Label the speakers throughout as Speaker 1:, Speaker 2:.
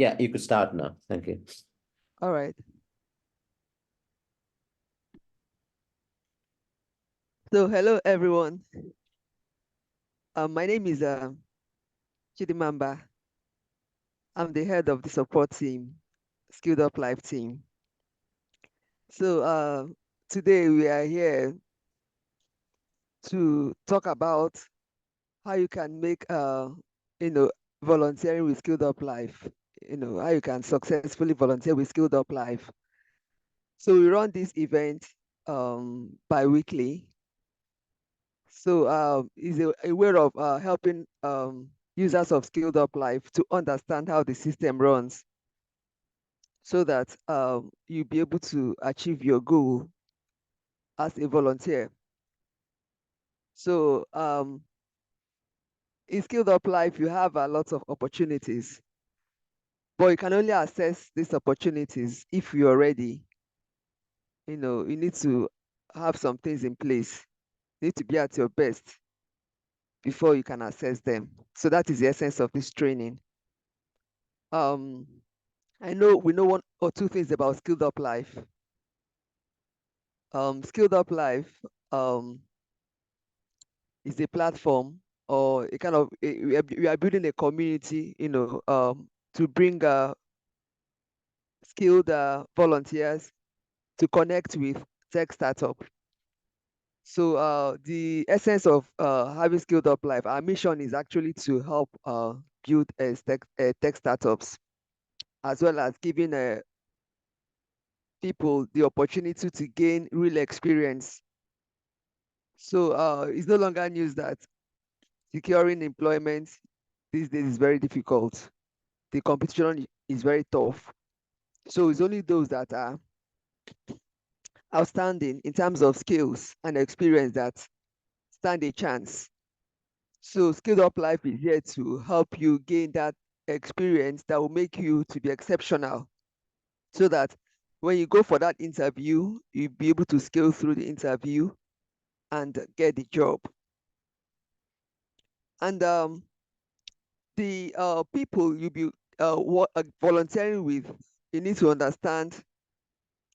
Speaker 1: Yeah, you could start now. Thank you.
Speaker 2: All right. So hello everyone. My name is Chidimamba. I'm the head of the support team, Skilled Up Life team. So today we are here to talk about how you can make you know volunteering with Skilled Up Life. How you can successfully volunteer with Skilled Up Life. So we run this event bi-weekly. So it's a way of helping users of Skilled Up Life to understand how the system runs so that you'll be able to achieve your goal as a volunteer. So in Skilled Up Life, you have a lot of opportunities, but you can only access these opportunities if you're ready. You need to have some things in place. You need to be at your best before you can access them. So that is the essence of this training. Um, I know we know one or two things about Skilled Up Life. Skilled Up Life is a platform or a kind of we are building a community, to bring skilled volunteers to connect with tech startup. So the essence of having Skilled Up Life, our mission is actually to help build tech startups, as well as giving people the opportunity to gain real experience. So it's no longer news that securing employment these days is very difficult. The competition is very tough. So it's only those that are outstanding in terms of skills and experience that stand a chance. So Skilled Up Life is here to help you gain that experience that will make you to be exceptional, so that when you go for that interview, you'll be able to scale through the interview and get the job. And the people you'll be volunteering with, you need to understand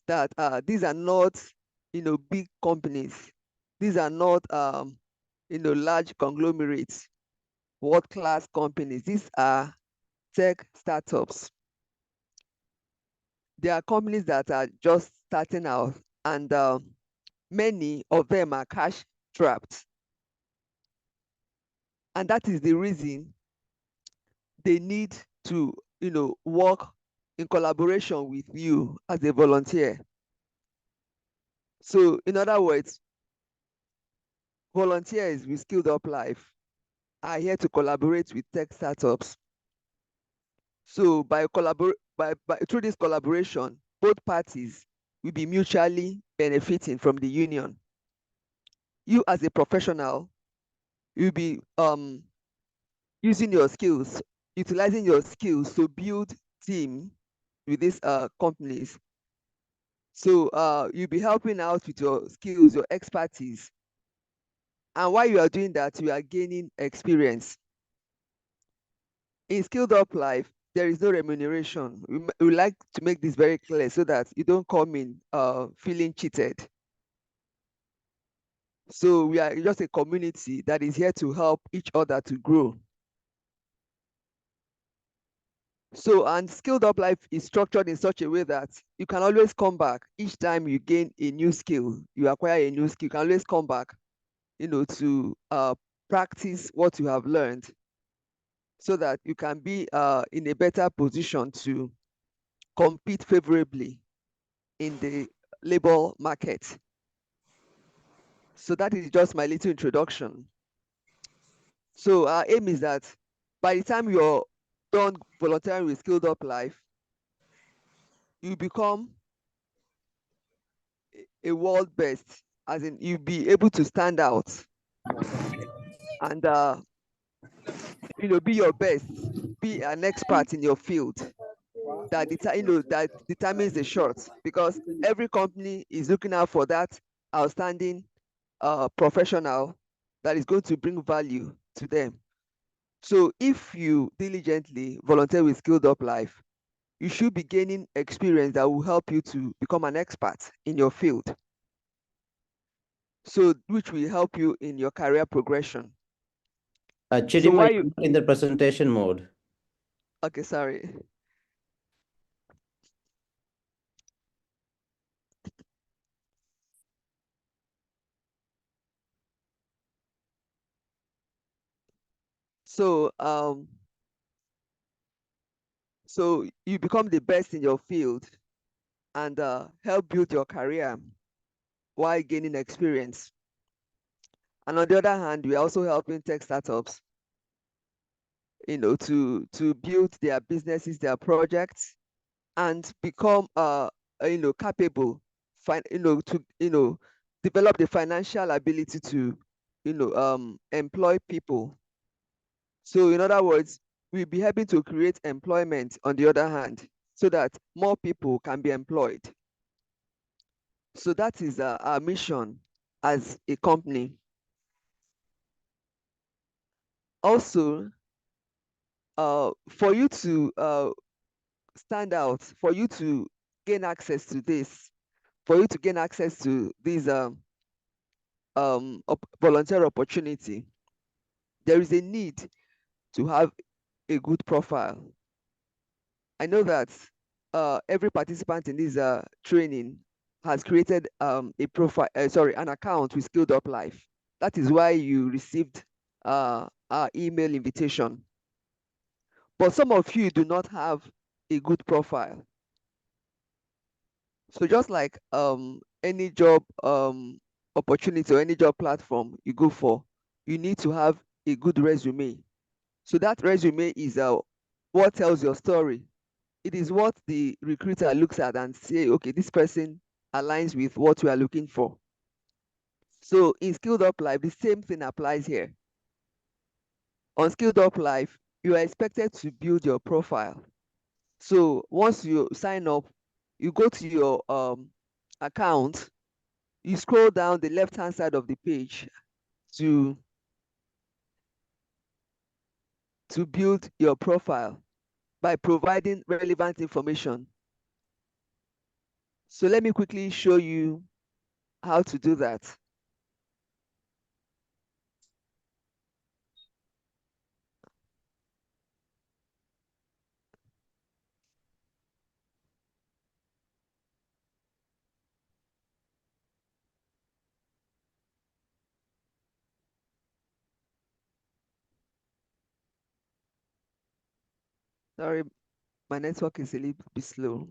Speaker 2: that these are not, big companies. These are not, large conglomerates, world-class companies. These are tech startups. There are companies that are just starting out, and many of them are cash trapped. And that is the reason they need to, work in collaboration with you as a volunteer. So in other words, volunteers with Skilled Up Life are here to collaborate with tech startups. So through this collaboration, both parties will be mutually benefiting from the union. You as a professional, you'll be using your skills, utilizing your skills to build team with these companies. So you'll be helping out with your skills, your expertise. And while you are doing that, you are gaining experience. In Skilled Up Life, there is no remuneration. We like to make this very clear so that you don't come in feeling cheated. So we are just a community that is here to help each other to grow. So, and Skilled Up Life is structured in such a way that you can always come back each time you gain a new skill, you acquire a new skill, you can always come back, to practice what you have learned, so that you can be in a better position to compete favorably in the labor market. So that is just my little introduction. So our aim is that by the time you're done volunteering with Skilled Up Life, you become a world best, as in you'll be able to stand out and be your best, be an expert in your field. That determines the short, because every company is looking out for that outstanding professional that is going to bring value to them. So if you diligently volunteer with Skilled Up Life, you should be gaining experience that will help you to become an expert in your field. So which will help you in your career progression. So
Speaker 1: Chidima,
Speaker 2: why you,
Speaker 1: you're in the presentation mode.
Speaker 2: okay, sorry. So so you become the best in your field and help build your career while gaining experience. And on the other hand, we're also helping tech startups, to build their businesses, their projects, and become capable, to develop the financial ability to employ people. So in other words, we'll be helping to create employment on the other hand, so that more people can be employed. So that is our mission as a company. Also, for you to stand out, for you to gain access to this, for you to gain access to this volunteer opportunity, there is a need to have a good profile. I know that every participant in this training has created an account with SkilledUp Life. That is why you received our email invitation. But some of you do not have a good profile. So just like any job opportunity or any job platform you go for, you need to have a good resume. So that resume is what tells your story. It is what the recruiter looks at and say, okay, this person aligns with what we are looking for. So in SkilledUp Life, the same thing applies here. On SkilledUp Life, you are expected to build your profile. So once you sign up, you go to your account, you scroll down the left-hand side of the page to build your profile by providing relevant information. So let me quickly show you how to do that. Sorry, my network is a little bit slow.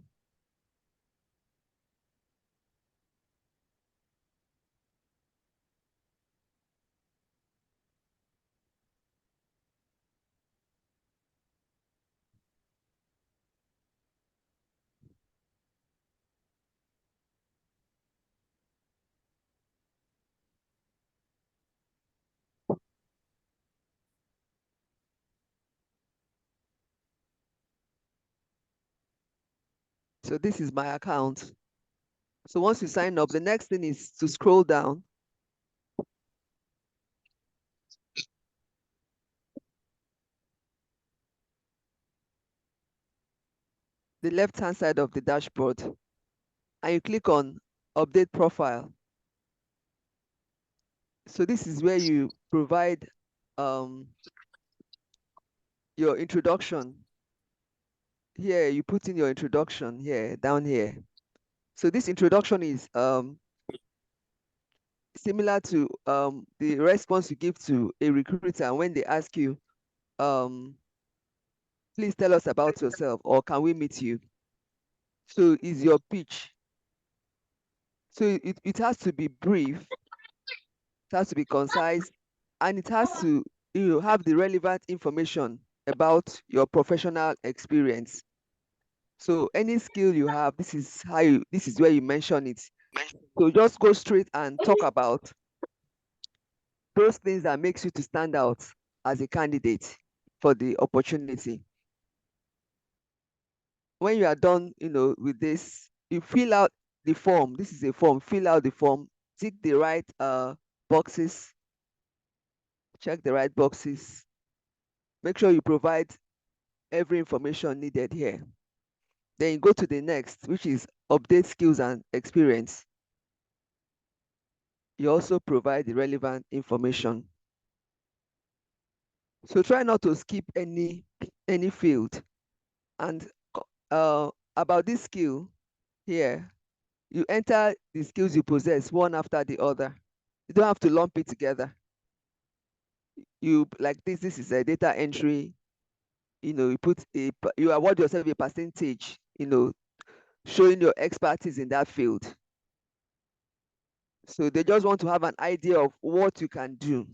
Speaker 2: So this is my account. So once you sign up, the next thing is to scroll down. The left-hand side of the dashboard, and you click on update profile. So this is where you provide your introduction. Here, you put in your introduction here, down here. So this introduction is similar to the response you give to a recruiter when they ask you, please tell us about yourself, or can we meet you? So is your pitch. So it has to be brief, it has to be concise, and it has to have the relevant information about your professional experience. So any skill you have, this is where you mention it. So just go straight and talk about those things that makes you to stand out as a candidate for the opportunity. When you are done, with this, you fill out the form. This is a form. Fill out the form. Tick the right boxes. Check the right boxes. Make sure you provide every information needed here. Then you go to the next, which is update skills and experience. You also provide the relevant information. So try not to skip any field. And about this skill here, you enter the skills you possess one after the other. You don't have to lump it together. You like this is a data entry. You award yourself a percentage, showing your expertise in that field. So they just want to have an idea of what you can do.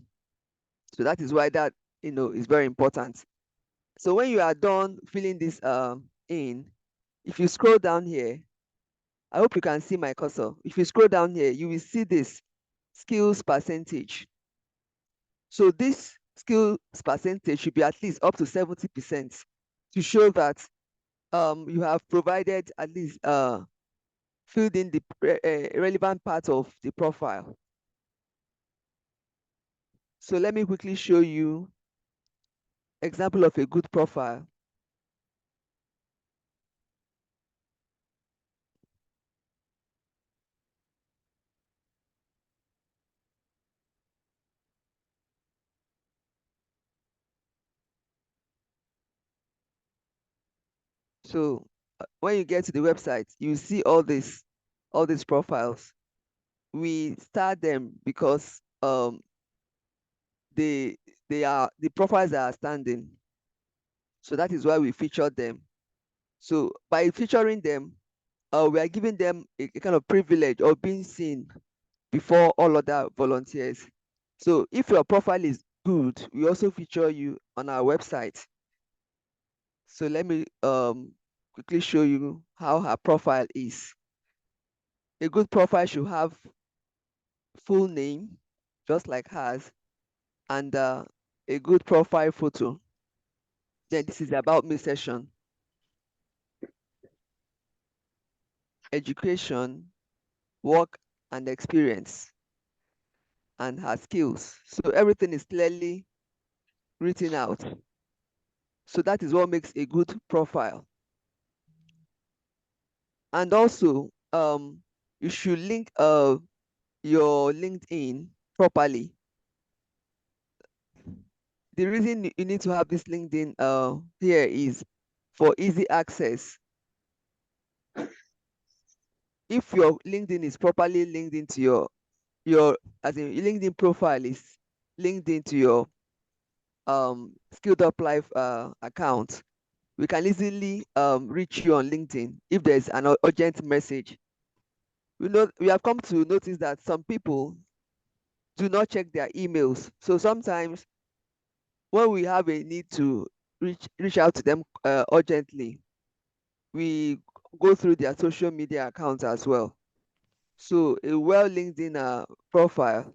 Speaker 2: So that is why that is very important. So when you are done filling this in, if you scroll down here, I hope you can see my cursor. If you scroll down here, you will see this skills percentage. So this skills percentage should be at least up to 70% to show that you have provided at least filled in the relevant part of the profile. So let me quickly show you example of a good profile. So when you get to the website, you see all these profiles. We start them because they are the profiles that are standing. So that is why we feature them. So by featuring them, we are giving them a kind of privilege of being seen before all other volunteers. So if your profile is good, we also feature you on our website. So let me quickly show you how her profile is. A good profile should have full name, just like hers, and a good profile photo. Then this is the about me section. Education, work and experience, and her skills. So everything is clearly written out. So that is what makes a good profile. And also, you should link your LinkedIn properly. The reason you need to have this LinkedIn here is for easy access. If your LinkedIn is properly linked into your as in LinkedIn profile is linked into your SkilledUp Live account, we can easily reach you on LinkedIn if there's an urgent message. We have come to notice that some people do not check their emails. So sometimes when we have a need to reach out to them urgently, we go through their social media accounts as well. So a well LinkedIn profile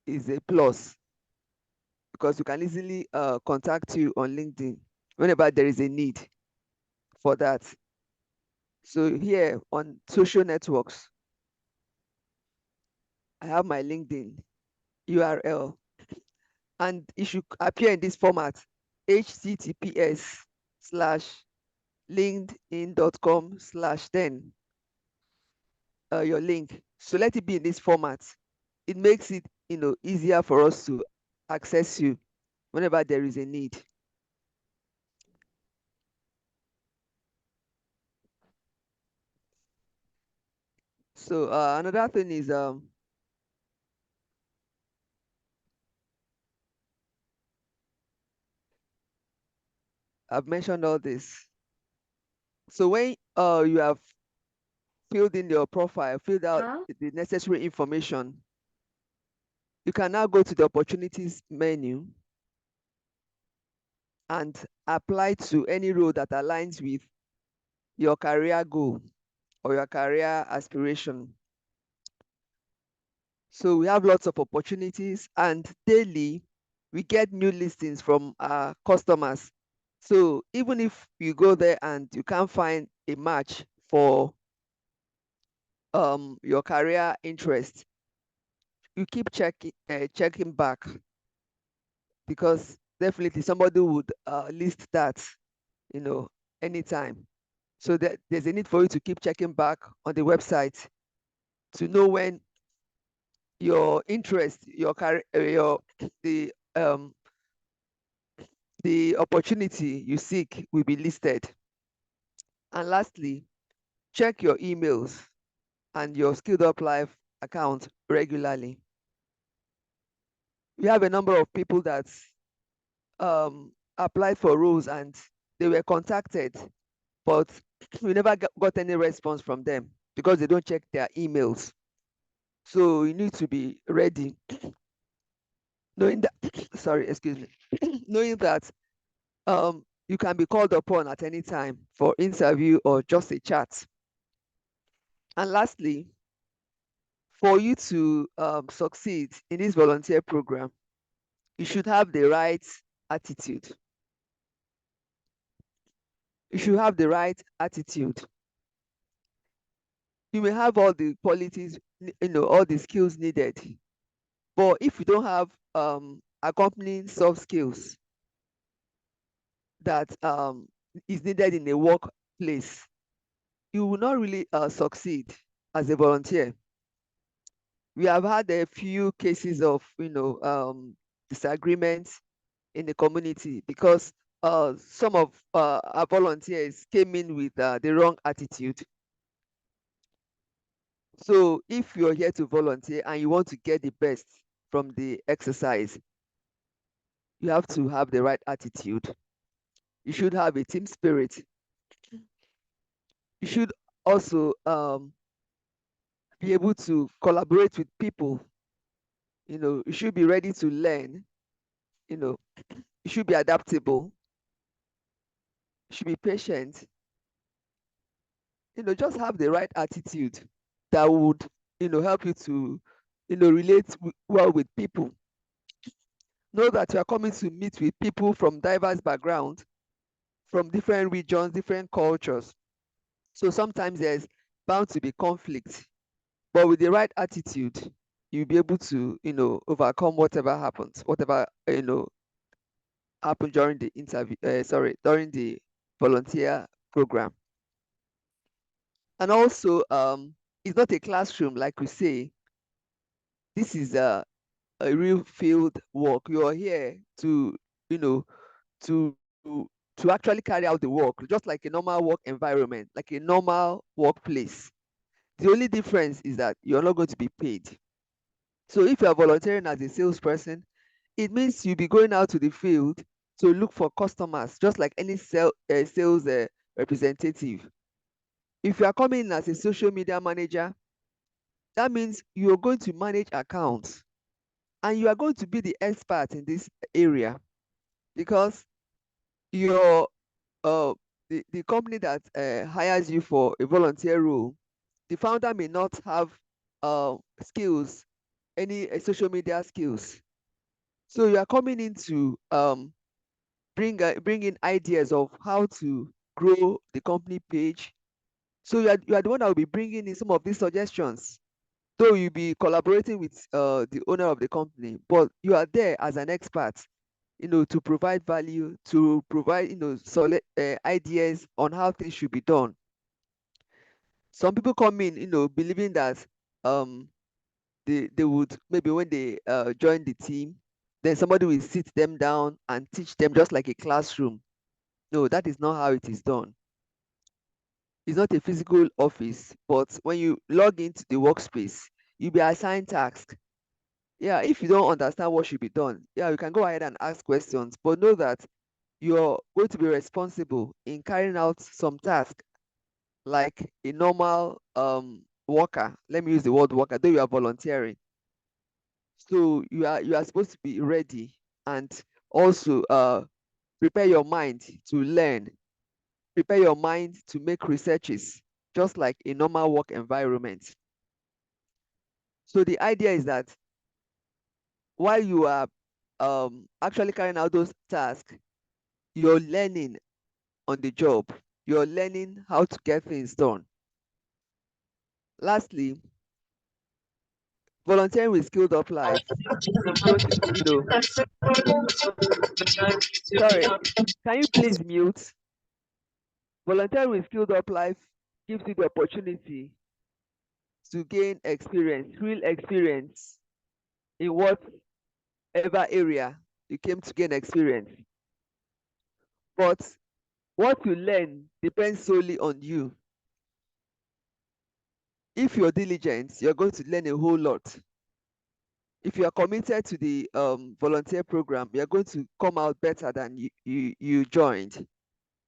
Speaker 2: is a plus because you can easily contact you on LinkedIn whenever there is a need for that. So here on social networks, I have my LinkedIn URL, and it should appear in this format: https:/linkedin.com/then your link. So let it be in this format. It makes it easier for us to access you whenever there is a need. So another thing is I've mentioned all this. So when you have filled in your profile, filled out the necessary information, you can now go to the opportunities menu and apply to any role that aligns with your career goal or your career aspiration. So we have lots of opportunities, and daily we get new listings from our customers. So even if you go there and you can't find a match for your career interest, you keep checking back, because definitely somebody would list that anytime. So that there's a need for you to keep checking back on the website to know when your interest, your career, the opportunity you seek will be listed. And lastly, check your emails and your SkilledUp Live account regularly. We have a number of people that applied for roles and they were contacted, but we never got any response from them because they don't check their emails. So you need to be ready, knowing that, sorry, excuse me, knowing that you can be called upon at any time for interview or just a chat. And lastly, for you to succeed in this volunteer program, you should have the right attitude. You should have the right attitude. You may have all the qualities, all the skills needed, but if you don't have accompanying soft skills that is needed in a workplace, you will not really succeed as a volunteer. We have had a few cases of disagreements in the community because some of our volunteers came in with the wrong attitude. So if you're here to volunteer and you want to get the best from the exercise, you have to have the right attitude. You should have a team spirit. You should also be able to collaborate with people. You should be ready to learn. You should be adaptable. You should be patient. Just have the right attitude that would, help you to, relate well with people. Know that you are coming to meet with people from diverse backgrounds, from different regions, different cultures. So sometimes there's bound to be conflict, but with the right attitude, you'll be able to, overcome whatever happens, whatever, happened during the interview, during the volunteer program. And also, it's not a classroom, like we say. This is a real field work. You are here to, you know, to to actually carry out the work, just like a normal work environment, like a normal workplace. The only difference is that you're not going to be paid. So if you are volunteering as a salesperson, it means you'll be going out to the field to look for customers, just like any sales representative. If you are coming in as a social media manager, that means you're going to manage accounts and you are going to be the expert in this area because your the company that hires you for a volunteer role, the founder may not have skills, any social media skills. So you are coming in to bring in ideas of how to grow the company page. So you are the one that will be bringing in some of these suggestions. Though you'll be collaborating with the owner of the company, but you are there as an expert, to provide value, to provide, solid ideas on how things should be done. Some people come in, believing that um, they would maybe when they join the team, then somebody will sit them down and teach them just like a classroom. No, that is not how it is done. It's not a physical office, but when you log into the workspace, you'll be assigned tasks. Yeah, if you don't understand what should be done, yeah, you can go ahead and ask questions, but know that you're going to be responsible in carrying out some task like a normal worker. Let me use the word worker, though you are volunteering. So you are supposed to be ready and also prepare your mind to learn, prepare your mind to make researches, just like a normal work environment. So the idea is that while you are actually carrying out those tasks, you're learning on the job. You're learning how to get things done. Lastly, volunteering with SkilledUp Life is going to be, sorry, can you please mute? Volunteering with SkilledUp Life gives you the opportunity to gain experience, real experience in whatever area you came to gain experience. But what you learn depends solely on you. If you're diligent, you're going to learn a whole lot. If you are committed to the volunteer program, you're going to come out better than you joined.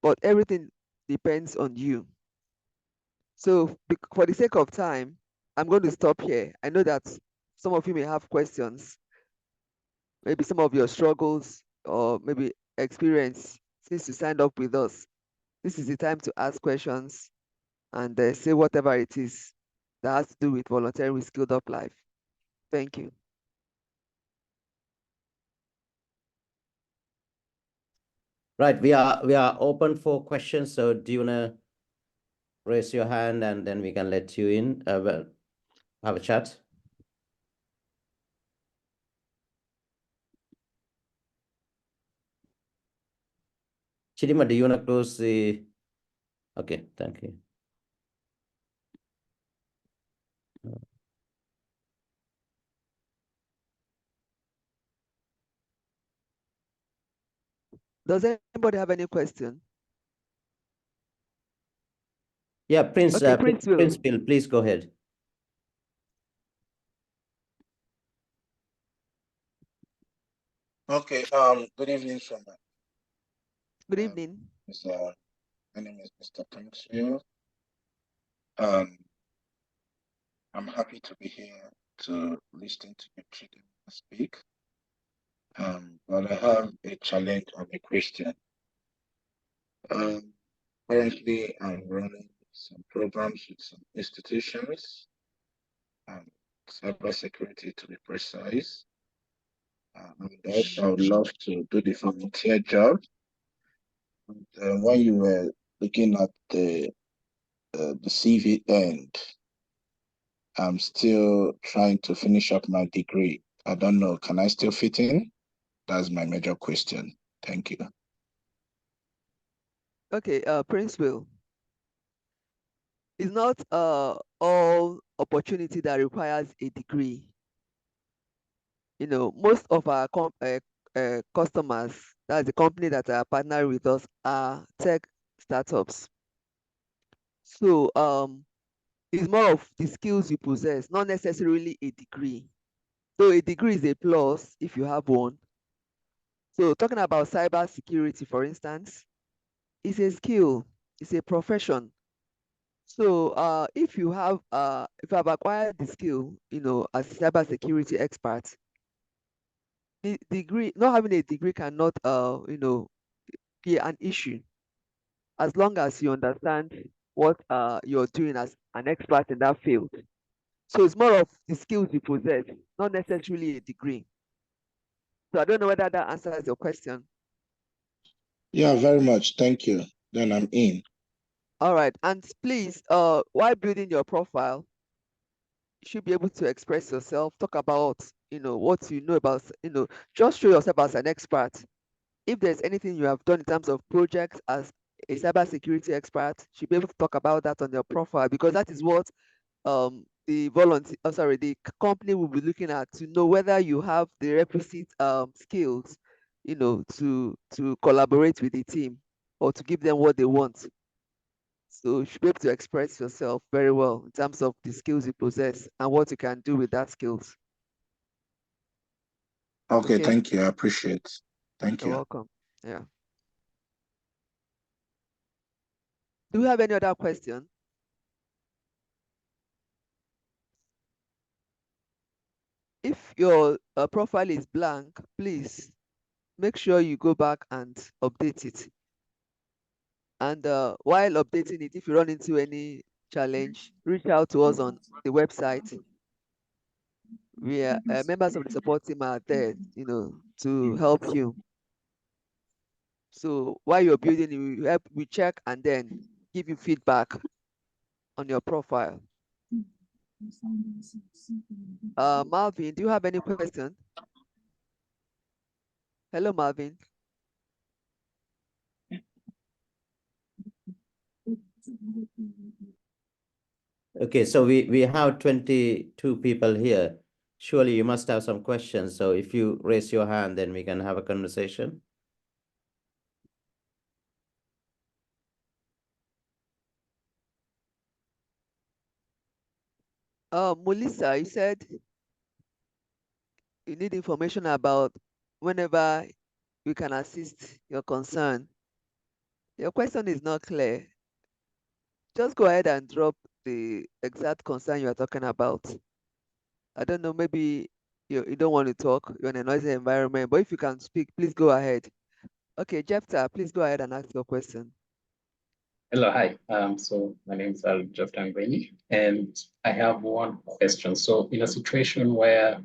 Speaker 2: But everything depends on you. So for the sake of time, I'm going to stop here. I know that some of you may have questions, maybe some of your struggles or maybe experience since you signed up with us. This is the time to ask questions and say whatever it is that has to do with volunteering with SkilledUp Life. Thank you.
Speaker 1: Right, we are open for questions. So do you wanna raise your hand and then we can let you in? Well, have a chat. Chidima, do you wanna close the? Okay, thank you.
Speaker 2: Does anybody have any question?
Speaker 1: Yeah, Prince.
Speaker 2: Okay, Prince Will.
Speaker 1: Prince Bill, please go ahead.
Speaker 3: Okay. Good evening, from
Speaker 2: Good evening.
Speaker 3: My name is Mr. Prince. I'm happy to be here to listen to you children speak. But I have a challenge and a question. Currently, I'm running some programs with some institutions, cybersecurity to be precise. And I would love to do the volunteer job. And, when you were looking at the CV end, I'm still trying to finish up my degree. I don't know, can I still fit in? That's my major question. Thank you.
Speaker 2: Okay, Prince Will. It's not all opportunity that requires a degree. You know, most of our customers, that's the company that are partnering with us, are tech startups. So it's more of the skills you possess, not necessarily a degree. So a degree is a plus if you have one. So talking about cyber security, for instance, is a skill, it's a profession. So if you have acquired the skill, you know, as a cybersecurity expert, the degree, not having a degree cannot you know, be an issue as long as you understand what you're doing as an expert in that field. So it's more of the skills you possess, not necessarily a degree. So I don't know whether that answers your question.
Speaker 3: Yeah, very much. Thank you. Then I'm in.
Speaker 2: All right. And please, while building your profile, you should be able to express yourself, talk about, you know, what you know about, you know, just show yourself as an expert. If there's anything you have done in terms of projects as a cybersecurity expert, you should be able to talk about that on your profile, because that is what the company will be looking at to know whether you have the requisite skills, you know, to collaborate with the team or to give them what they want. So you should be able to express yourself very well in terms of the skills you possess and what you can do with that skills.
Speaker 3: Okay, thank you. I appreciate it. Thank
Speaker 2: You're
Speaker 3: you.
Speaker 2: welcome. Yeah. Do we have any other question? If your profile is blank, please make sure you go back and update it. And while updating it, if you run into any challenge, reach out to us on the website. We are members of the support team are there, you know, to help you. So while you're building, we check and then give you feedback on your profile. Marvin, do you have any question? Hello, Marvin.
Speaker 1: Okay, so we have 22 people here. Surely you must have some questions. So if you raise your hand, then we can have a conversation.
Speaker 2: Melissa, you said you need information about whenever we can assist your concern. Your question is not clear. Just go ahead and drop the exact concern you are talking about. I don't know, maybe you don't want to talk, you're in a noisy environment, but if you can speak, please go ahead. Okay, Jefta, please go ahead and ask your question.
Speaker 4: Hello, hi. So my name is Jeff Tangweni, and I have one question. So in a situation where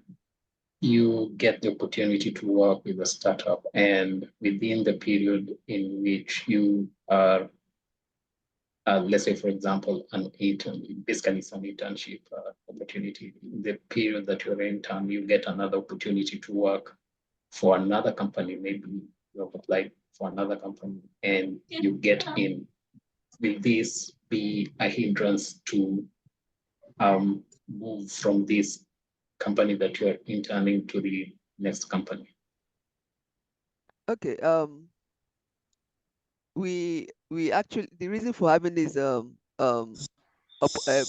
Speaker 4: you get the opportunity to work with a startup, and within the period in which you are, let's say, for example, an intern, basically it's an internship opportunity. In the period that you're an intern, you get another opportunity to work for another company. Maybe you have applied for another company and you get in. Will this be a hindrance to move from this company that you're interning to the next company?
Speaker 2: Okay, we actually, the reason for having this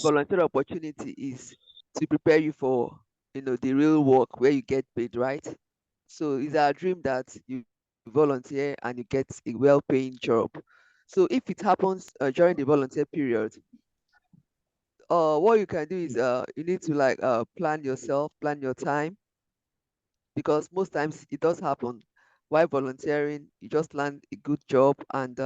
Speaker 2: volunteer opportunity is to prepare you for, the real work where you get paid, right? So it's our dream that you volunteer and you get a well-paying job. So if it happens during the volunteer period, what you can do is you need to like plan yourself, plan your time, because most times it does happen. While volunteering, you just land a good job, and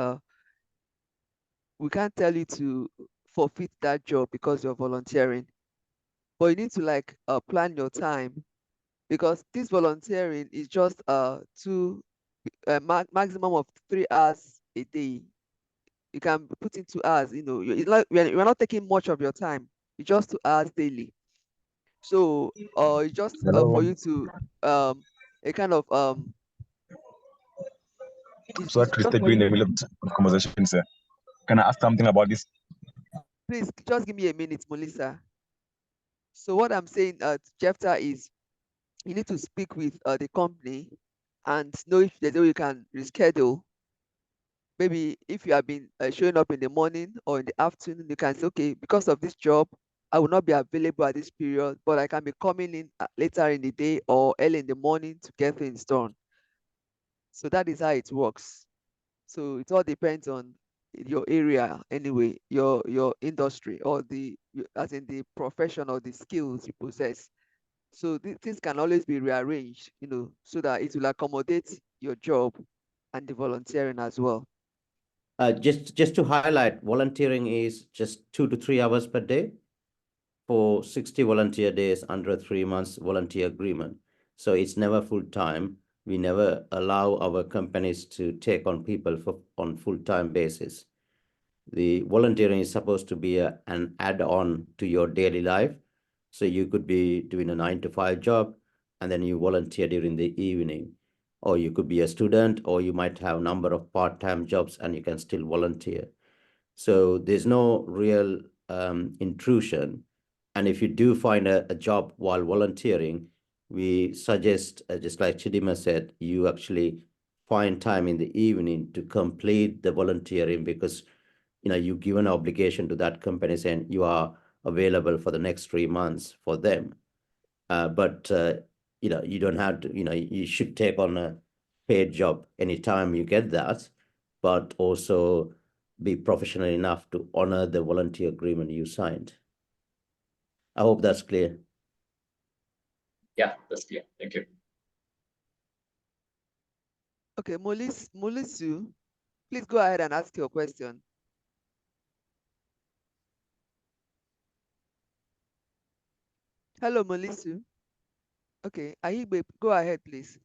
Speaker 2: we can't tell you to forfeit that job because you're volunteering. But you need to like plan your time, because this volunteering is just maximum of 3 hours a day. You can put in 2 hours. It's like we're not taking much of your time. It's just 2 hours daily. So it's just
Speaker 5: Hello.
Speaker 2: for you to a kind of it's
Speaker 5: So
Speaker 2: it's
Speaker 5: actually,
Speaker 2: just
Speaker 5: stayed
Speaker 2: for
Speaker 5: you in
Speaker 2: you.
Speaker 5: the middle of conversation, sir. Can I ask something about this?
Speaker 2: Please just give me a minute, Melissa. So what I'm saying, Jefta, is you need to speak with the company and know if there's a way you can reschedule. Maybe if you have been showing up in the morning or in the afternoon, you can say, okay, because of this job, I will not be available at this period, but I can be coming in later in the day or early in the morning to get things done. So that is how it works. So it all depends on your area anyway, your industry, or as in the profession or the skills you possess. So things can always be rearranged, so that it will accommodate your job and the volunteering as well.
Speaker 1: Just to highlight, volunteering is just 2 to 3 hours per day for 60 volunteer days under a 3 months volunteer agreement. So it's never full time. We never allow our companies to take on people on full-time basis. The volunteering is supposed to be an add-on to your daily life. So you could be doing a 9 to 5 job and then you volunteer during the evening, or you could be a student, or you might have a number of part-time jobs and you can still volunteer. So there's no real intrusion. And if you do find a job while volunteering, we suggest, just like Chidima said, you actually find time in the evening to complete the volunteering, because you give an obligation to that company saying you are available for the next 3 months for them. But you don't have to, you should take on a paid job anytime you get that, but also be professional enough to honor the volunteer agreement you signed. I hope that's clear.
Speaker 4: Yeah, that's clear. Thank you.
Speaker 2: Okay, Mulisu, please go ahead and ask your question. Hello, Mulisu. Okay, Aigbe, go ahead, please.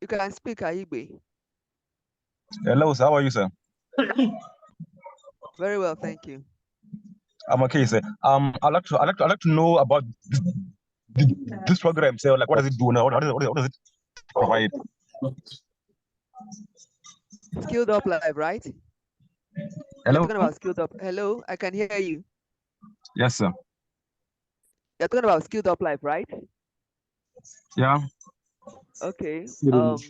Speaker 2: You can speak, Aigbe.
Speaker 5: Hello, sir. How are you, sir?
Speaker 2: Very well, thank you.
Speaker 5: I'm okay, sir. I'd like to know about this program, sir. Like, what does it do now? What does it provide?
Speaker 2: SkilledUp Live, right? You're
Speaker 5: Hello?
Speaker 2: talking about SkilledUp. Hello, I can hear you.
Speaker 5: Yes, sir.
Speaker 2: You're talking about SkilledUp Life, right?
Speaker 5: Yeah.
Speaker 2: Okay. Well,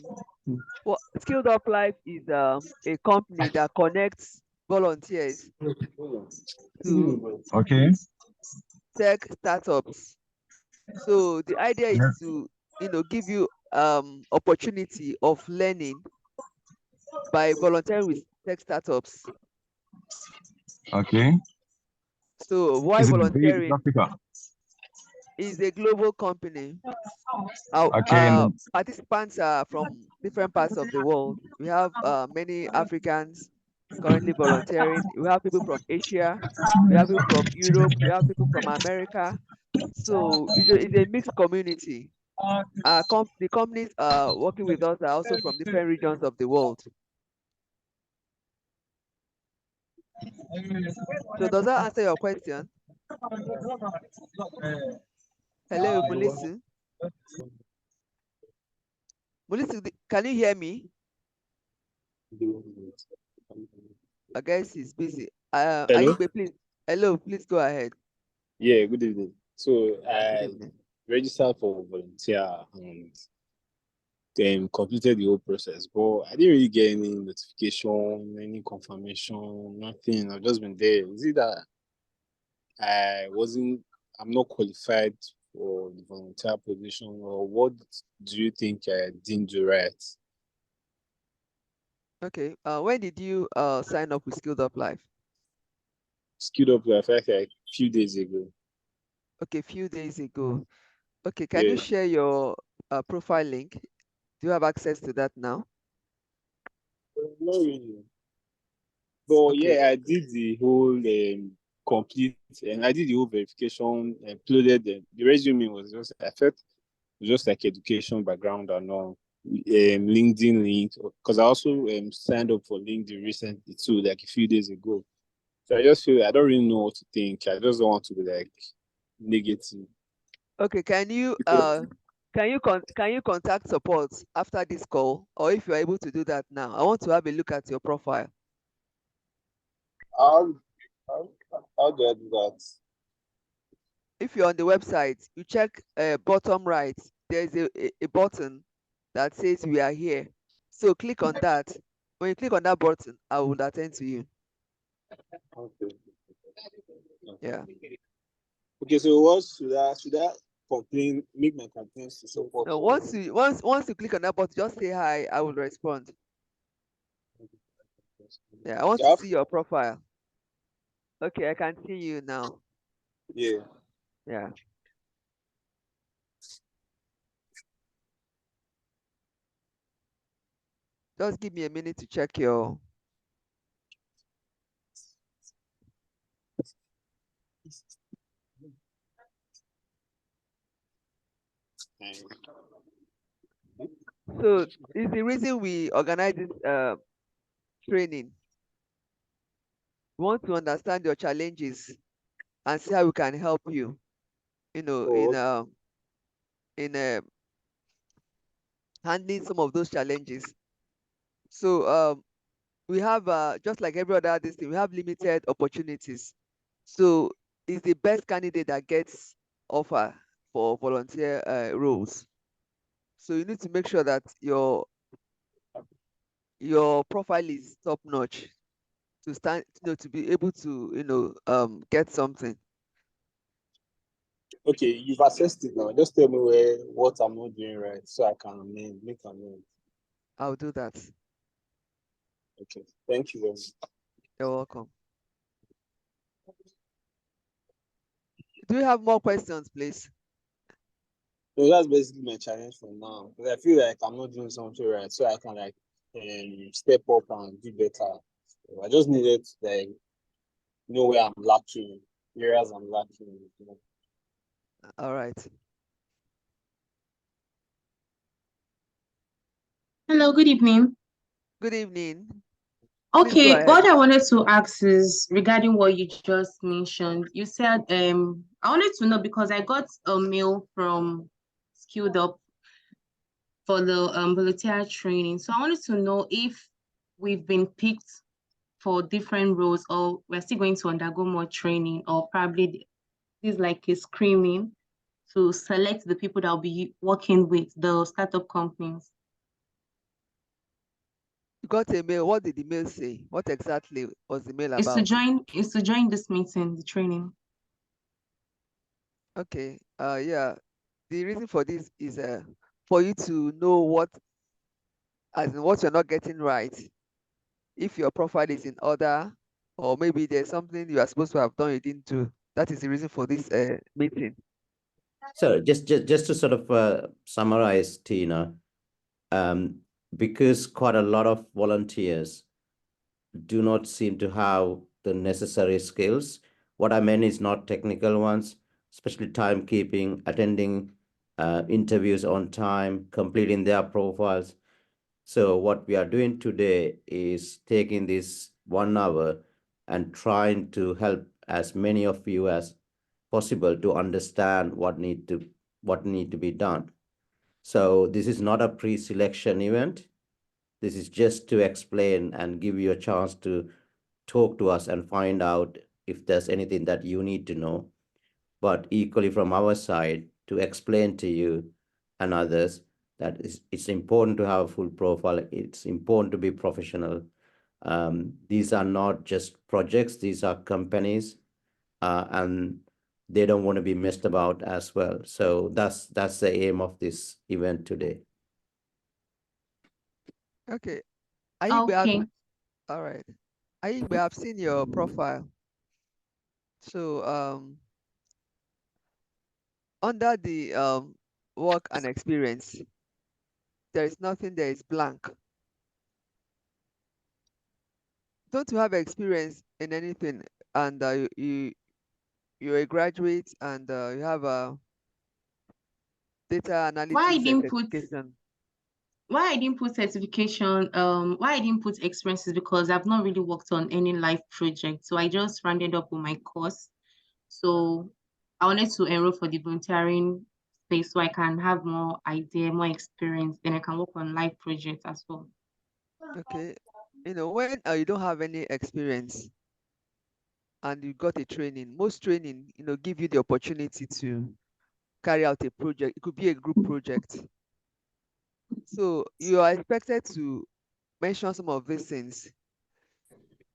Speaker 2: SkilledUp Life is a company that connects volunteers to
Speaker 5: Okay.
Speaker 2: tech startups. So the idea is
Speaker 5: Yes.
Speaker 2: to, give you opportunity of learning by volunteering with tech startups.
Speaker 5: Okay.
Speaker 2: So why
Speaker 5: Is it based in
Speaker 2: volunteering?
Speaker 5: Africa?
Speaker 2: Is a global company.
Speaker 5: Okay. And
Speaker 2: Participants are from different parts of the world. We have many Africans currently volunteering. We have people from Asia. We have people from Europe. We have people from America. So it's a mixed community. The companies working with us are also from different regions of the world. So does that answer your question? Hello, Mulisu. Mulisu, can you hear me? I guess he's busy.
Speaker 6: Hello?
Speaker 2: Ayigbe, please. Hello, please go ahead.
Speaker 6: Yeah, good evening. So
Speaker 2: Good
Speaker 6: I
Speaker 2: evening.
Speaker 6: registered for volunteer and then completed the whole process, but I didn't really get any notification, any confirmation, nothing. I've just been there. Is it that I'm not qualified for the volunteer position, or what do you think I didn't do right?
Speaker 2: Okay. When did you sign up with SkilledUp Life?
Speaker 6: Skilled up like a few days ago.
Speaker 2: Okay, few days ago. Okay, can
Speaker 6: Yeah.
Speaker 2: you share your profile link? Do you have access to that now?
Speaker 6: Not really. But
Speaker 2: Okay.
Speaker 6: yeah, I did the whole complete, and I did the whole verification, uploaded the resume was just, I felt it was just like education background and all. LinkedIn link, because I also signed up for LinkedIn recently too, like a few days ago. So I just feel I don't really know what to think. I just don't want to be like negative.
Speaker 2: Okay, can you
Speaker 6: Because
Speaker 2: contact support after this call, or if you're able to do that now? I want to have a look at your profile.
Speaker 6: how, how, how do I do that?
Speaker 2: If you're on the website, you check bottom right, there's a button that says we are here. So click on that. When you click on that button, I will attend to you.
Speaker 6: Okay.
Speaker 2: Yeah.
Speaker 6: Okay, so what should I complain, make my complaints to support?
Speaker 2: No, once you click on that button, just say hi, I will respond. Yeah, I want to see your profile. Okay, I can see you now.
Speaker 6: Yeah.
Speaker 2: Yeah. Just give me a minute to check your. So is the reason we organize this training. We want to understand your challenges and see how we can help you.
Speaker 6: Oh,
Speaker 2: In handling some of those challenges. So we have just like every other this thing, we have limited opportunities. So it's the best candidate that gets offer for volunteer roles. So you need to make sure that your profile is top notch to stand, to be able to get something.
Speaker 6: okay, you've assessed it now. Just tell me what I'm not doing right so I can make amends.
Speaker 2: I'll do that.
Speaker 6: Okay, thank you very much.
Speaker 2: You're welcome. Do you have more questions, please?
Speaker 6: So that's basically my challenge for now. Because I feel like I'm not doing something right, so I can like step up and do better. So I just needed to like know where I'm lacking, areas I'm lacking.
Speaker 2: All right.
Speaker 7: Hello, good evening.
Speaker 2: Good evening. Please go
Speaker 7: Okay,
Speaker 2: ahead.
Speaker 7: what I wanted to ask is regarding what you just mentioned. You said I wanted to know because I got a mail from SkilledUp for the volunteer training. So I wanted to know if we've been picked for different roles, or we're still going to undergo more training, or probably this like a screening to select the people that will be working with the startup companies?
Speaker 2: You got a mail. What did the mail say? What exactly was the mail
Speaker 7: Is to
Speaker 2: about?
Speaker 7: join this meeting, the training.
Speaker 2: Okay. Yeah. The reason for this is for you to know what, as in what you're not getting right. If your profile is in order, or maybe there's something you are supposed to have done you didn't do. That is the reason for this meeting.
Speaker 1: So just to sort of summarize, Tina, because quite a lot of volunteers do not seem to have the necessary skills. What I meant is not technical ones, especially timekeeping, attending interviews on time, completing their profiles. So what we are doing today is taking this 1 hour and trying to help as many of you as possible to understand what need to be done. So this is not a pre-selection event. This is just to explain and give you a chance to talk to us and find out if there's anything that you need to know. But equally from our side, to explain to you and others that it's important to have a full profile. It's important to be professional. These are not just projects, these are companies, and they don't want to be messed about as well. So that's the aim of this event today.
Speaker 2: Okay.
Speaker 7: Okay.
Speaker 2: All right. We have seen your profile. So under the work and experience, there is nothing there is blank. Don't you have experience in anything, and you're a graduate, and you have a data
Speaker 7: Why I
Speaker 2: analytics
Speaker 7: didn't put
Speaker 2: certification?
Speaker 7: certification, why I didn't put experiences, because I've not really worked on any live project. So I just rounded up with my course. So I wanted to enroll for the volunteering space so I can have more idea, more experience, then I can work on live projects as well.
Speaker 2: Okay. When you don't have any experience and you got a training, most training, give you the opportunity to carry out a project. It could be a group project. So you are expected to mention some of these things.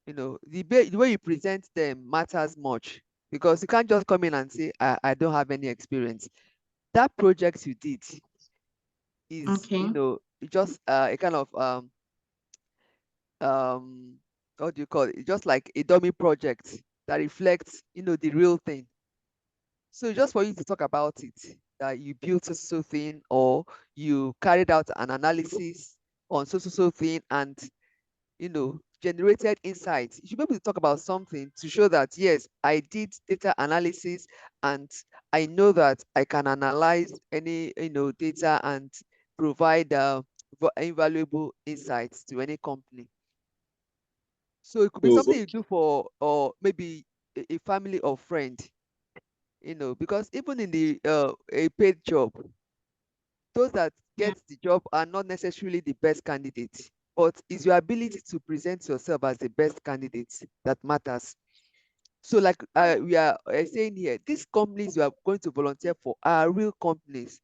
Speaker 2: The way you present them matters much, because you can't just come in and say, I don't have any experience. That project you did is,
Speaker 7: Okay.
Speaker 2: just a kind of what do you call it? It's just like a dummy project that reflects, the real thing. So just for you to talk about it, that you built so thing, or you carried out an analysis on so thing, and generated insights. You should be able to talk about something to show that, yes, I did data analysis, and I know that I can analyze any data and provide invaluable insights to any company. So it could be something you do for, or maybe a family or friend, because even in the a paid job, those that get the job are not necessarily the best candidates, but it's your ability to present yourself as the best candidate that matters. So like we are saying here, these companies you are going to volunteer for are real companies.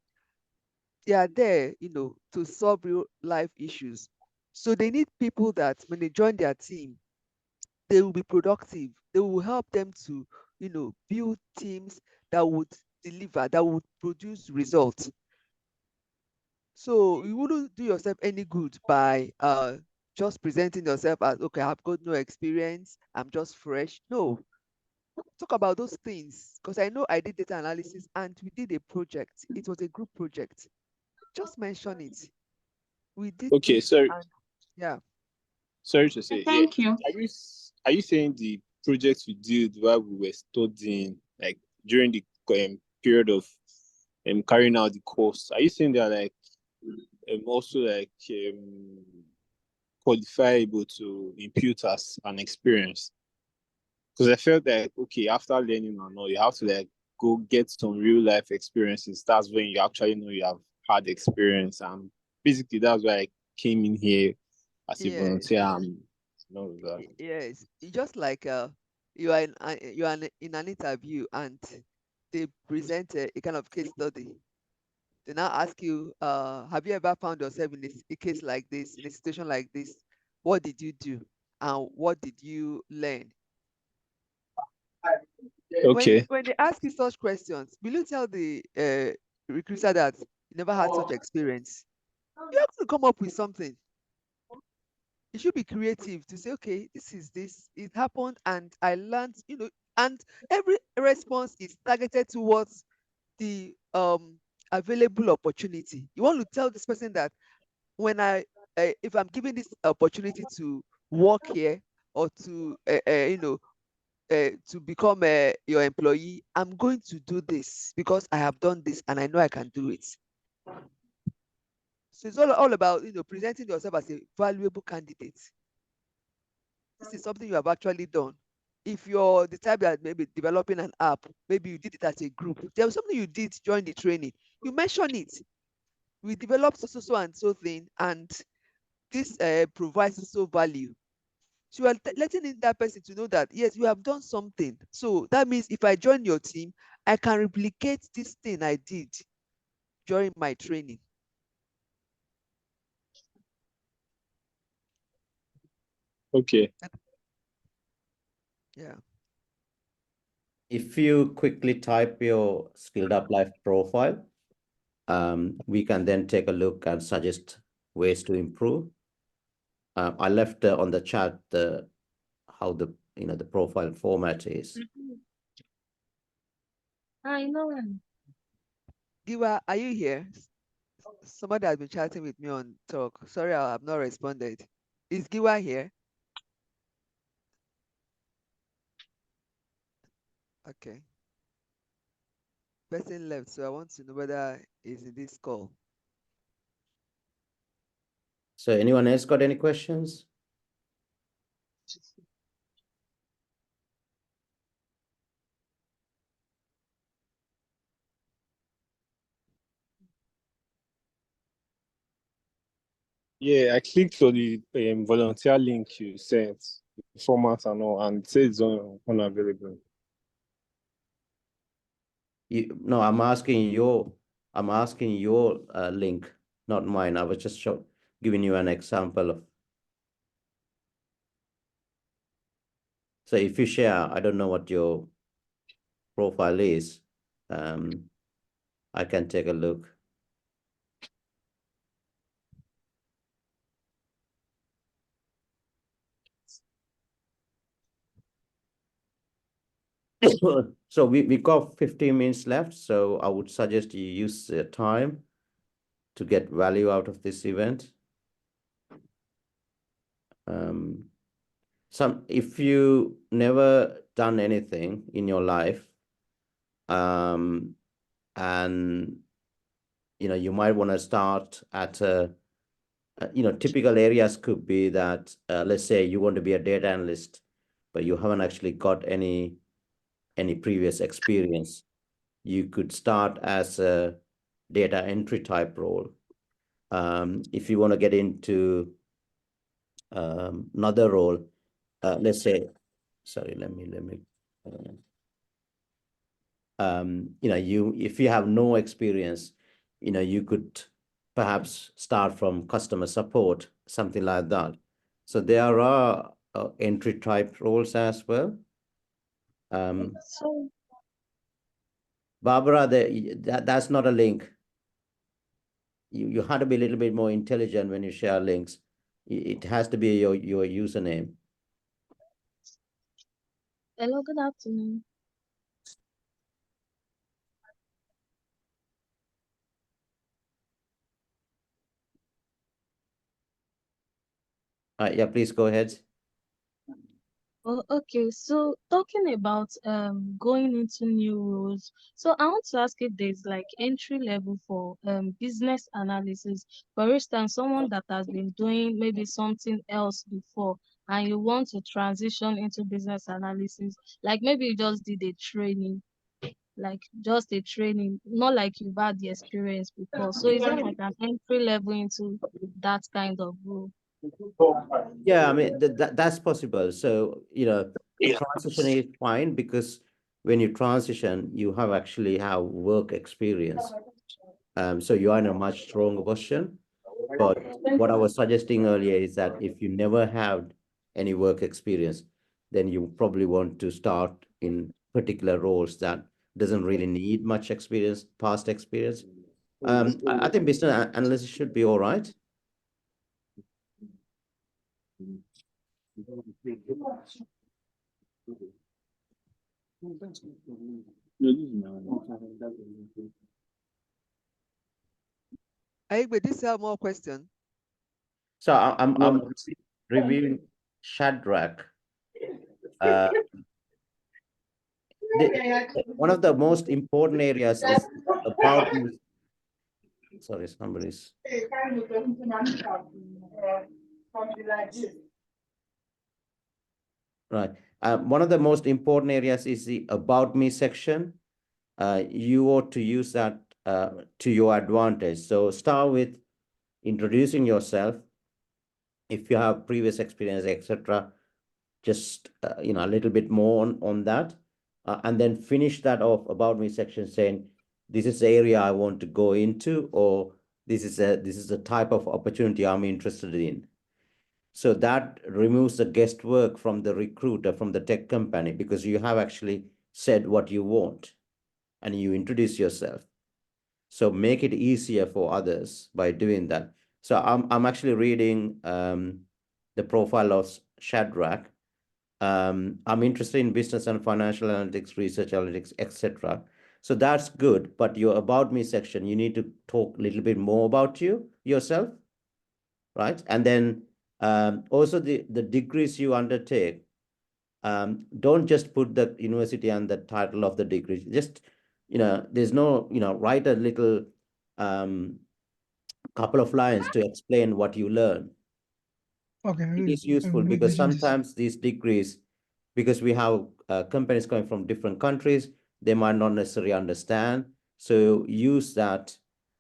Speaker 2: They are there, to solve real life issues. So they need people that when they join their team, they will be productive. They will help them to, build teams that would deliver, that would produce results. So you wouldn't do yourself any good by just presenting yourself as, okay, I've got no experience, I'm just fresh. No, talk about those things, because I know I did data analysis and we did a project. It was a group project. Just mention it. We did
Speaker 6: Okay,
Speaker 2: this,
Speaker 6: sorry.
Speaker 2: and yeah.
Speaker 6: Sorry to say,
Speaker 7: Thank you.
Speaker 6: Are you saying the projects we did while we were studying, like during the period of carrying out the course, are you saying they are like also like qualifiable to impute as an experience? Because I felt that, okay, after learning and all, you have to like go get some real life experiences. That's when you actually know you have had experience, and basically that's why I came in here as a
Speaker 2: Yes.
Speaker 6: volunteer. none of that.
Speaker 2: Yes, it's just like you are in an interview and they present a kind of case study. They now ask you, have you ever found yourself in a case like this, in a situation like this? What did you do? And what did you learn?
Speaker 6: Okay.
Speaker 2: When they ask you such questions, will you tell the recruiter that you never had such experience? You have to come up with something. You should be creative to say, okay, this, it happened and I learned, and every response is targeted towards the available opportunity. You want to tell this person that when if I'm given this opportunity to work here or to to become your employee, I'm going to do this because I have done this and I know I can do it. So it's all about presenting yourself as a valuable candidate. This is something you have actually done. If you're the type that maybe developing an app, maybe you did it as a group. There was something you did during the training. You mention it. We developed so and so thing, and this provides so value. So you are letting in that person to know that yes, you have done something. So that means if I join your team, I can replicate this thing I did during my training.
Speaker 6: Okay.
Speaker 2: Yeah.
Speaker 1: If you quickly type your SkilledUp Life profile, we can then take a look and suggest ways to improve. I left on the chat how the the profile format is.
Speaker 8: I know.
Speaker 2: Giwa, are you here? Somebody has been chatting with me on talk. Sorry, I have not responded. Is Giwa here? Okay. Person left, so I want to know whether he's in this call.
Speaker 1: So anyone else got any questions?
Speaker 6: Yeah, I clicked on the volunteer link you sent, the format and all, and it says it's unavailable.
Speaker 1: No, I'm asking your link, not mine. I was just giving you an example of. So if you share, I don't know what your profile is. I can take a look. So we got 15 minutes left. So I would suggest you use the time to get value out of this event. If you never done anything in your life, and you might want to start at typical areas could be that let's say you want to be a data analyst, but you haven't actually got any previous experience. You could start as a data entry type role. If you want to get into another role, let's say, sorry, let me if you have no experience, you could perhaps start from customer support, something like that. So there are entry type roles as well.
Speaker 8: So
Speaker 1: Barbara, that's not a link. You have to be a little bit more intelligent when you share links. It has to be your username.
Speaker 8: hello, good afternoon.
Speaker 1: Yeah, please go ahead.
Speaker 8: Oh, okay. So talking about going into new roles. So I want to ask if there's like entry level for business analysis. For instance, someone that has been doing maybe something else before and you want to transition into business analysis, like maybe you just did a training, like just a training, not like you've had the experience before. So is there like an entry level into that kind of role?
Speaker 1: Yeah, I mean that's possible. So, the transition is fine because when you transition, you have actually have work experience. So you are in a much stronger position. But what I was suggesting earlier is that if you never have any work experience, then you probably want to start in particular roles that doesn't really need much experience, past experience. I think business analysis should be all right.
Speaker 2: Aigbe, this have more question.
Speaker 1: So I'm reviewing Shadrach. Uh, one of the most important areas is about. Sorry, somebody's. Right. One of the most important areas is the About Me section. You ought to use that to your advantage. So start with introducing yourself. If you have previous experience, etc., just a little bit more on that, and then finish that off About Me section saying, this is the area I want to go into, or this is the type of opportunity I'm interested in. So that removes the guesswork from the recruiter, from the tech company, because you have actually said what you want and you introduce yourself. So make it easier for others by doing that. So I'm actually reading the profile of Shadrach. I'm interested in business and financial analytics, research analytics, etc. So that's good. But your About Me section, you need to talk a little bit more about yourself, right? And then also the degrees you undertake. Don't just put the university and the title of the degree. Just, there's no, write a little couple of lines to explain what you learn.
Speaker 9: Okay,
Speaker 1: It is useful because sometimes these degrees, because we have companies coming from different countries, they might not necessarily understand. So use that,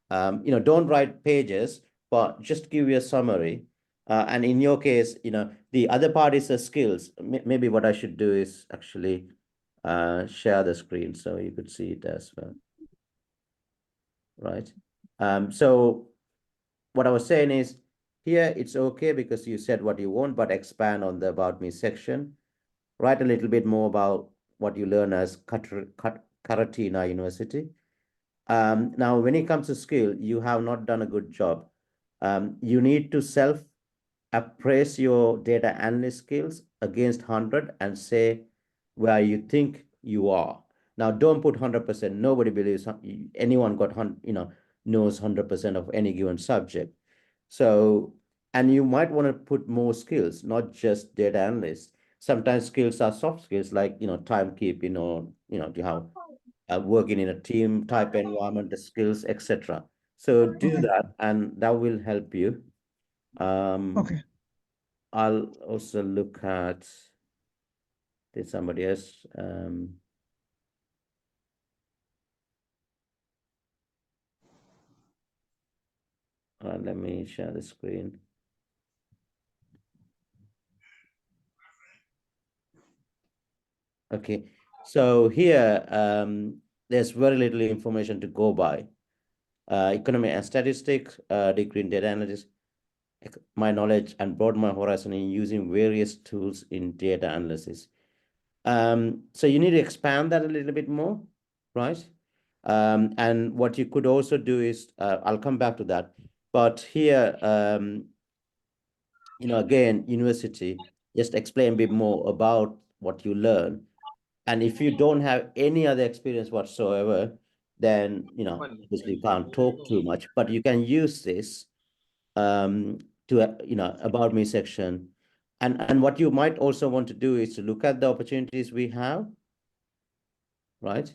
Speaker 1: don't write pages, but just give you a summary. And in your case, the other part is the skills. Maybe what I should do is actually share the screen so you could see it as well. Right. So what I was saying is, here it's okay because you said what you want, but expand on the About Me section. Write a little bit more about what you learn as Karatina University. Now, when it comes to skill, you have not done a good job. You need to self-appraise your data analyst skills against 100 and say where you think you are. Now, don't put 100%. Nobody believes anyone knows 100% of any given subject. So, and you might want to put more skills, not just data analysts. Sometimes skills are soft skills like, timekeeping, or, you have working in a team type environment, the skills, etc. So do that, and that will help you.
Speaker 9: Okay.
Speaker 1: I'll also look at, did somebody else? Let me share the screen. Okay, so here, there's very little information to go by. Economic and statistics, degree in data analytics, my knowledge and broaden my horizon in using various tools in data analysis. So you need to expand that a little bit more, right? And what you could also do is, I'll come back to that, but here, again, university, just explain a bit more about what you learn. And if you don't have any other experience whatsoever, then, obviously you can't talk too much, but you can use this to, About Me section. And what you might also want to do is to look at the opportunities we have, right?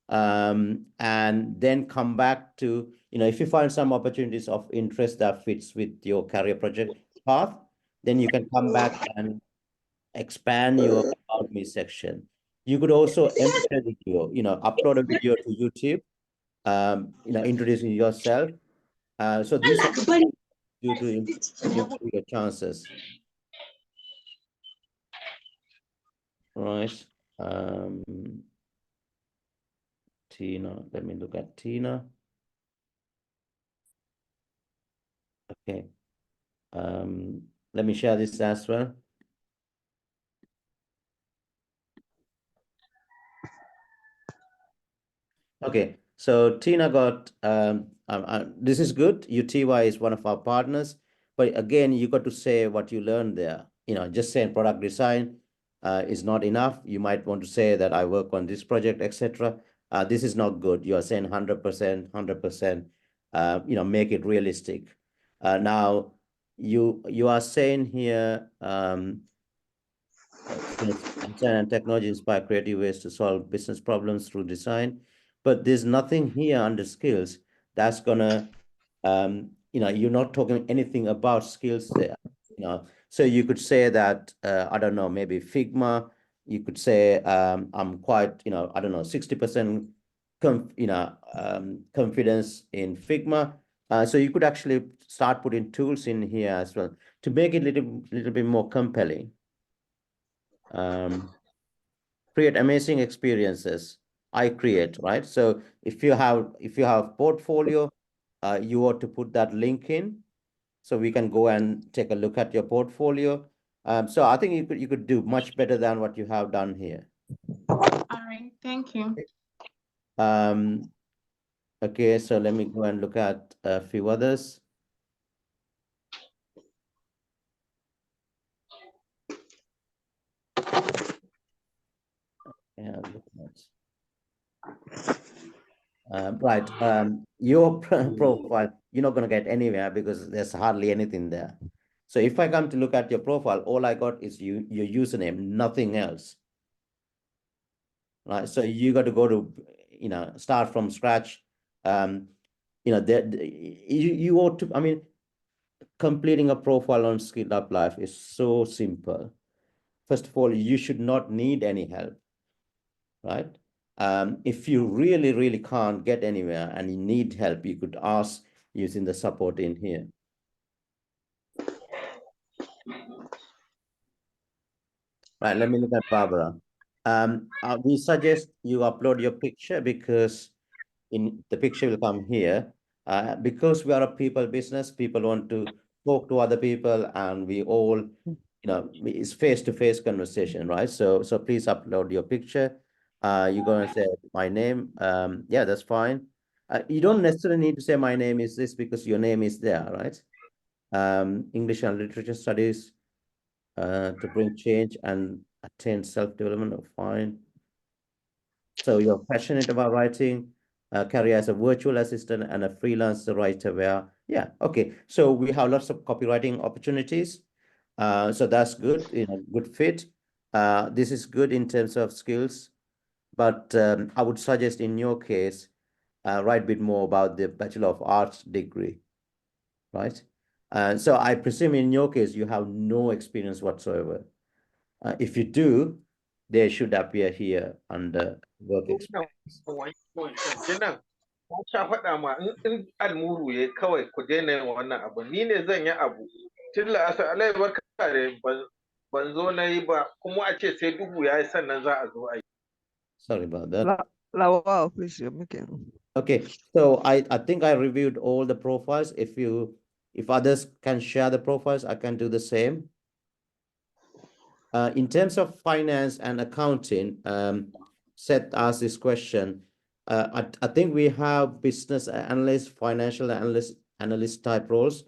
Speaker 1: And then come back to, if you find some opportunities of interest that fits with your career project path, then you can come back and expand your About Me section. You could also embed a video, upload a video to YouTube, introducing yourself. So these are do to improve your chances? Right. Tina, let me look at Tina. Okay. Let me share this as well. Okay, so Tina got, this is good. UTY is one of our partners, but again, you got to say what you learned there. Just saying product design is not enough. You might want to say that I work on this project, etc. This is not good. You are saying 100%, 100%, make it realistic. Now, you are saying here, design and technology inspire creative ways to solve business problems through design. But there's nothing here under skills that's gonna, you're not talking anything about skills there. So you could say that, I don't know, maybe Figma. You could say, I'm quite, I don't know, 60% confidence in Figma. So you could actually start putting tools in here as well to make it little bit more compelling. Create amazing experiences. I create, right? So if you have portfolio, you ought to put that link in, so we can go and take a look at your portfolio. So I think you could do much better than what you have done here.
Speaker 7: All right, thank you.
Speaker 1: Okay, so let me go and look at a few others. Yeah, look at right. Your profile, you're not going to get anywhere because there's hardly anything there. So if I come to look at your profile, all I got is your username, nothing else. Right. So you got to go to, start from scratch. You ought to, I mean, completing a profile on SkilledUp Life is so simple. First of all, you should not need any help, right? If you really, really can't get anywhere and you need help, you could ask using the support in here. Right, let me look at Barbara. We suggest you upload your picture because the picture will come here. Because we are a people business, people want to talk to other people, and we all, it's face-to-face conversation, right? So please upload your picture. You're going to say my name. Yeah, that's fine. You don't necessarily need to say my name is this because your name is there, right? English and literature studies to bring change and attain self-development, fine. So you're passionate about writing, career as a virtual assistant and a freelance writer where, yeah, okay. So we have lots of copywriting opportunities. So that's good, good fit. This is good in terms of skills, but I would suggest in your case, write a bit more about the Bachelor of Arts degree, right? So I presume in your case, you have no experience whatsoever. If you do, they should appear here under work experience.
Speaker 10: sha faɗa ma in almuru ya kawai ku daina yin wannan abu ni ne zan yi abu tun la'asar alai barka da ban zo na yi ba kuma a ce sai duhu ya yi sannan za a zo a yi.
Speaker 1: Sorry about that.
Speaker 2: Lawal, please, you're making.
Speaker 1: Okay, so I think I reviewed all the profiles. If others can share the profiles, I can do the same. In terms of finance and accounting, Seth asked this question. I think we have business analyst, financial analyst type roles.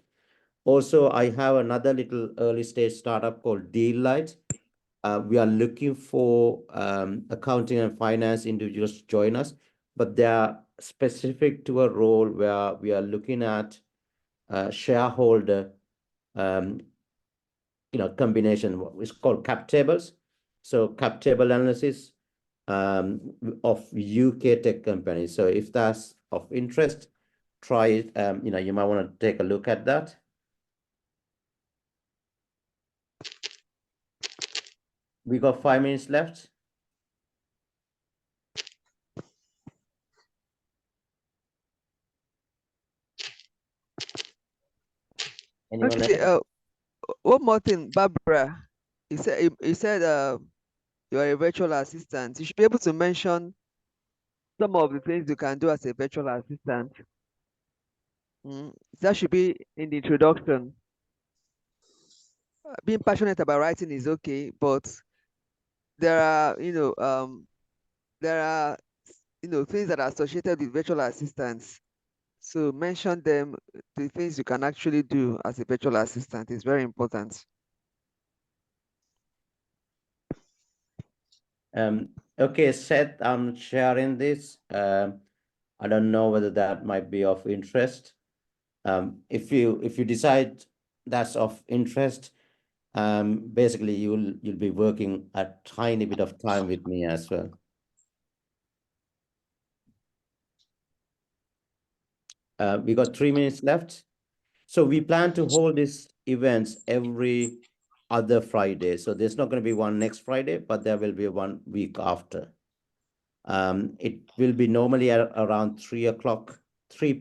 Speaker 1: Also, I have another little early stage startup called Deallight. We are looking for accounting and finance individuals to join us, but they are specific to a role where we are looking at shareholder combination. It's called cap tables. So cap table analysis of UK tech companies. So if that's of interest, try it. You might want to take a look at that. We got 5 minutes left. Anyone
Speaker 2: Okay,
Speaker 1: else?
Speaker 2: one more thing, Barbara. You said you are a virtual assistant. You should be able to mention some of the things you can do as a virtual assistant. That should be in the introduction. Being passionate about writing is okay, but there are, things that are associated with virtual assistants. So mention them, the things you can actually do as a virtual assistant is very important.
Speaker 1: Okay, Seth, I'm sharing this. I don't know whether that might be of interest. If you decide that's of interest, basically you'll be working a tiny bit of time with me as well. We got 3 minutes left. So we plan to hold these events every other Friday. So there's not going to be one next Friday, but there will be one week after. It will be normally at around 3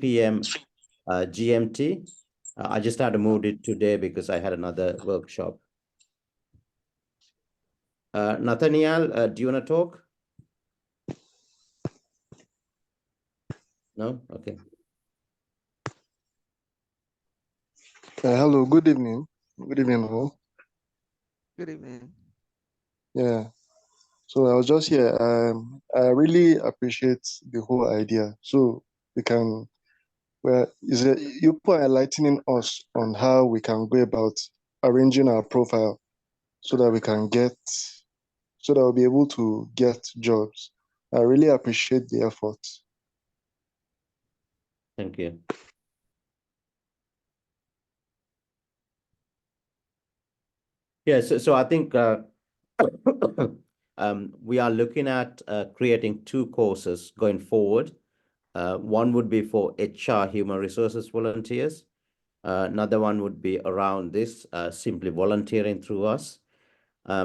Speaker 1: p.m. GMT. I just had to move it today because I had another workshop. Nathaniel, do you want to talk? No? Okay.
Speaker 11: Hello, good evening. Good evening, all.
Speaker 2: Good evening.
Speaker 11: Yeah. So I was just here. I really appreciate the whole idea. So we can, you are enlightening us on how we can go about arranging our profile so that we'll be able to get jobs. I really appreciate the effort.
Speaker 1: Thank you. Yeah, so I think we are looking at creating 2 courses going forward. One would be for HR human resources volunteers. Another one would be around this, simply volunteering through us,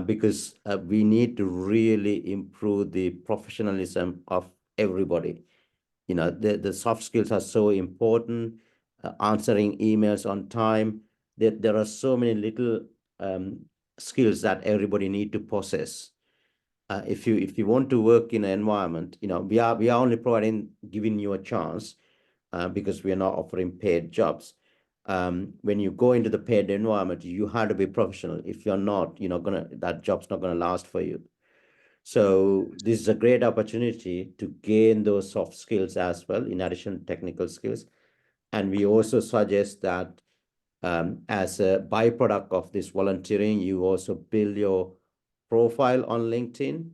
Speaker 1: because we need to really improve the professionalism of everybody. The soft skills are so important, answering emails on time. There are so many little skills that everybody need to possess. If you want to work in an environment, we are only giving you a chance because we are not offering paid jobs. When you go into the paid environment, you have to be professional. If you're not, that job's not gonna last for you. So this is a great opportunity to gain those soft skills as well, in addition to technical skills. And we also suggest that as a byproduct of this volunteering, you also build your profile on LinkedIn.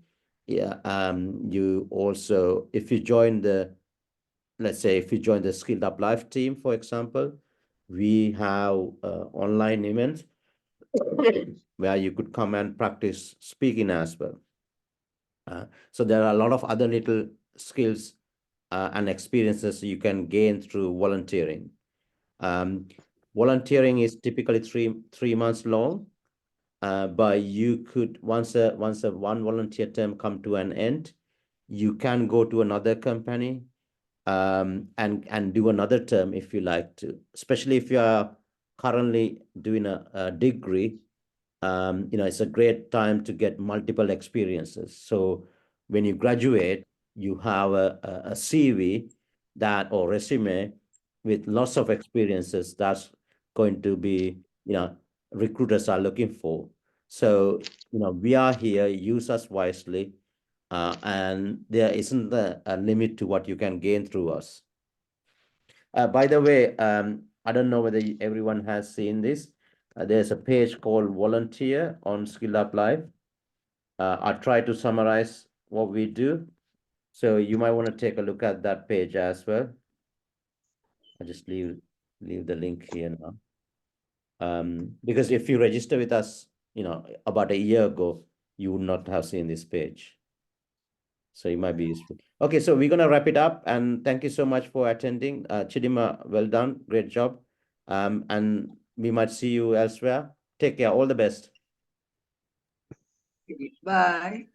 Speaker 1: Yeah, you also, if you join let's say if you join the SkilledUp Live team, for example, we have online events where you could come and practice speaking as well. So there are a lot of other little skills and experiences you can gain through volunteering. Volunteering is typically three months long, but you could, once a one volunteer term come to an end, you can go to another company and do another term if you like to, especially if you are currently doing a degree. It's a great time to get multiple experiences. So when you graduate, you have a CV or resume with lots of experiences that's going to be, recruiters are looking for. So, we are here, use us wisely, and there isn't a limit to what you can gain through us. By the way, I don't know whether everyone has seen this. There's a page called Volunteer on SkilledUp Live. I try to summarize what we do. So you might want to take a look at that page as well. I just leave the link here now. Because if you register with us, about a year ago, you would not have seen this page. So it might be useful. Okay, so we're going to wrap it up. And thank you so much for attending. Chidima, well done. Great job. And we might see you elsewhere. Take care. All the best.
Speaker 2: Bye.